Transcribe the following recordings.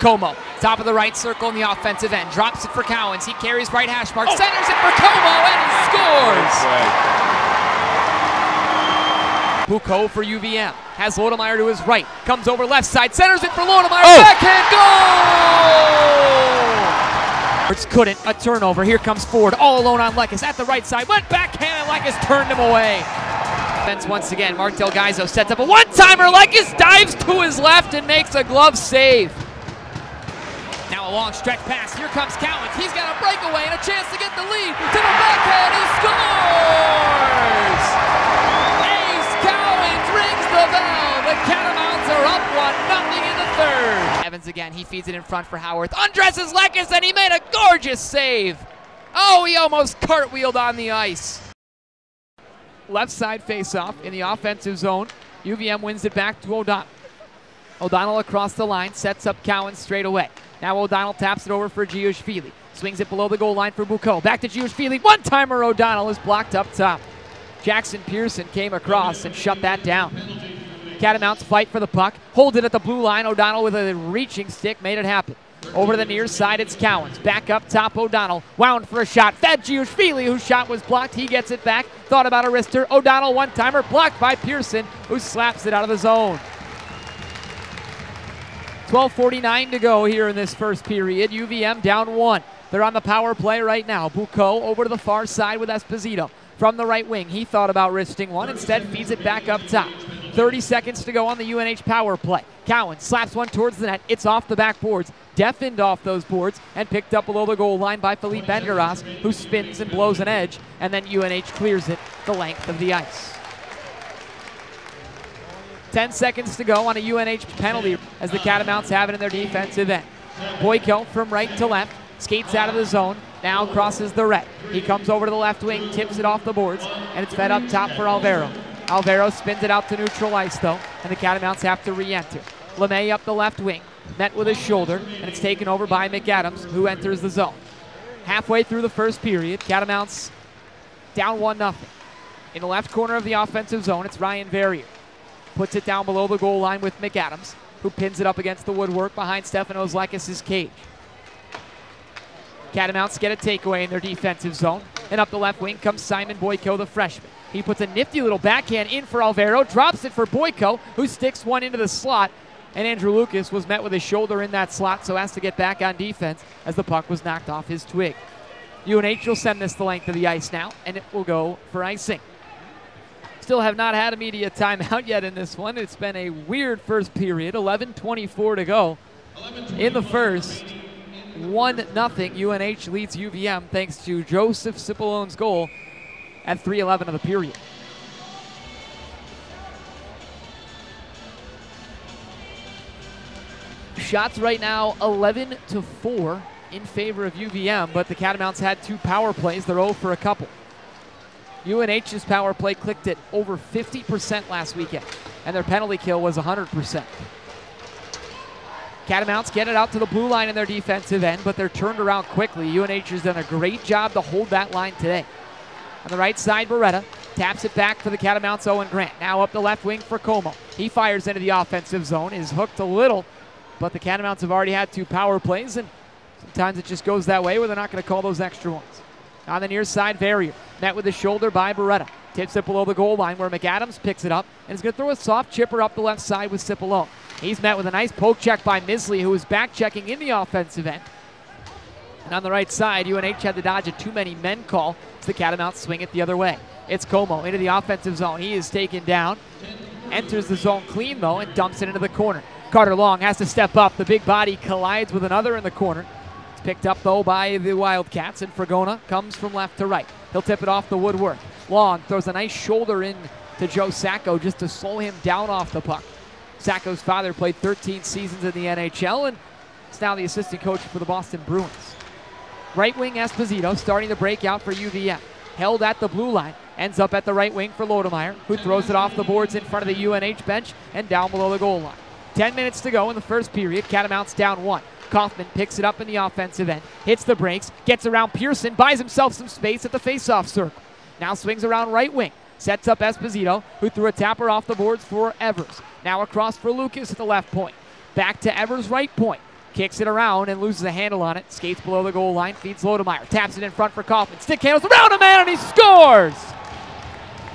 Como, top of the right circle in the offensive end, drops it for Cowens. He carries right hash mark, centers it for Como, and he scores! Bucco for UVM, has Lodemeyer to his right, comes over left side, centers it for Lodemeyer, backhand goal! Couldn't, a turnover, here comes Ford, all alone on Lekas at the right side, went backhand and Lekas turned him away. Defense once again, Mark Delgaizo sets up a one-timer, Lekas dives to his left and makes a glove save. Now a long stretch pass, here comes Cowens, he's got a breakaway and a chance to get the lead, to the backhand, he scores! Ace Cowens rings the bell, the Catamounts are up 1-0 in the third. Evans again, he feeds it in front for Howarth, undresses Lekas and he made a gorgeous save. Oh, he almost cartwheeled on the ice. Left side face-off in the offensive zone. UVM wins it back to O'Donnell. O'Donnell across the line, sets up Cowens straight away. Now O'Donnell taps it over for Giushvili. Swings it below the goal line for Bucco. Back to Giushvili. One-timer O'Donnell is blocked up top. Jackson Pearson came across and shut that down. Catamounts fight for the puck. Hold it at the blue line. O'Donnell with a reaching stick made it happen. Over to the near side, it's Cowens. Back up top, O'Donnell. Wound for a shot. Fed Giushvili, whose shot was blocked. He gets it back. Thought about a wrister. O'Donnell one-timer blocked by Pearson, who slaps it out of the zone. 12:49 to go here in this first period. UVM down 1. They're on the power play right now. Bucco over to the far side with Esposito. From the right wing, he thought about wristing one. Instead, feeds it back up top. 30 seconds to go on the UNH power play. Cowens slaps one towards the net. It's off the backboards. Deafened off those boards and picked up below the goal line by Philippe Bengaras, who spins and blows an edge, and then UNH clears it the length of the ice. 10 seconds to go on a UNH penalty as the Catamounts have it in their defensive end. Boyko from right to left, skates out of the zone, now crosses the red. He comes over to the left wing, tips it off the boards, and it's fed up top for Alvaro. Alvaro spins it out to neutral ice though, and the Catamounts have to re-enter. LeMay up the left wing, met with his shoulder, and it's taken over by McAdams, who enters the zone. Halfway through the first period, Catamounts down 1-0. In the left corner of the offensive zone, it's Ryan Verrier. Puts it down below the goal line with McAdams, who pins it up against the woodwork behind Stefanos Lekas's cage. Catamounts get a takeaway in their defensive zone, and up the left wing comes Simon Boyko, the freshman. He puts a nifty little backhand in for Alvaro, drops it for Boyko, who sticks one into the slot, and Andrew Lucas was met with his shoulder in that slot, so has to get back on defense as the puck was knocked off his twig. UNH will send this the length of the ice now, and it will go for icing. Still have not had a media timeout yet in this one. It's been a weird first period. 11:24 to go in the first. 1-0. UNH leads UVM thanks to Joseph Cipollone's goal at 3:11 of the period. Shots right now 11-4 in favor of UVM, but the Catamounts had 2 power plays. They're 0 for a couple. UNH's power play clicked at over 50% last weekend, and their penalty kill was 100%. Catamounts get it out to the blue line in their defensive end, but they're turned around quickly. UNH has done a great job to hold that line today. On the right side, Beretta taps it back for the Catamounts, Owen Grant. Now up the left wing for Como. He fires into the offensive zone, is hooked a little, but the Catamounts have already had 2 power plays, and sometimes it just goes that way where they're not going to call those extra ones. On the near side, Verrier, met with the shoulder by Beretta. Tips it below the goal line where McAdams picks it up and is going to throw a soft chipper up the left side with Cipollone. He's met with a nice poke check by Misley, who is back checking in the offensive end. And on the right side, UNH had to dodge a too many men call as the Catamounts swing it the other way. It's Como into the offensive zone. He is taken down, enters the zone clean though, and dumps it into the corner. Carter Long has to step up. The big body collides with another in the corner. It's picked up though by the Wildcats, and Fragona comes from left to right. He'll tip it off the woodwork. Long throws a nice shoulder in to Joe Sacco just to slow him down off the puck. Sacco's father played 13 seasons in the NHL and is now the assistant coach for the Boston Bruins. Right wing Esposito starting to break out for UVM. Held at the blue line, ends up at the right wing for Lodemeyer, who throws it off the boards in front of the UNH bench and down below the goal line. 10 minutes to go in the first period. Catamounts down 1. Kaufman picks it up in the offensive end, hits the brakes, gets around Pearson, buys himself some space at the faceoff circle. Now swings around right wing, sets up Esposito, who threw a tapper off the boards for Evers. Now across for Lucas at the left point. Back to Evers' right point. Kicks it around and loses a handle on it. Skates below the goal line, feeds Lodemeyer. Taps it in front for Kaufman. Stick handles around a man and he scores!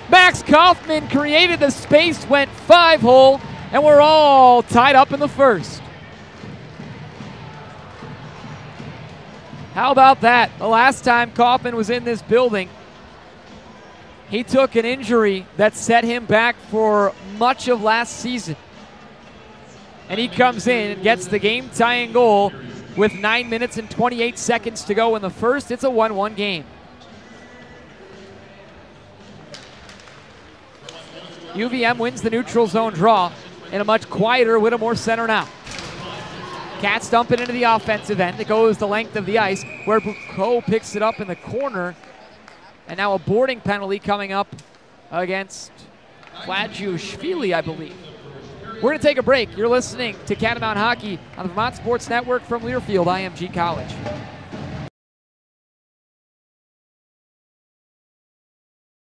Max Kaufman created the space, went 5-hole, and we're all tied up in the first. How about that? The last time Kaufman was in this building, he took an injury that set him back for much of last season. And he comes in and gets the game-tying goal with 9 minutes and 28 seconds to go in the first. It's a 1-1 game. UVM wins the neutral zone draw in a much quieter Whittemore Center now. Cats dump it into the offensive end. It goes the length of the ice where Bucco picks it up in the corner. And now a boarding penalty coming up against Fladjushvili, I believe. We're going to take a break. You're listening to Catamount Hockey on the Vermont Sports Network from Learfield IMG College.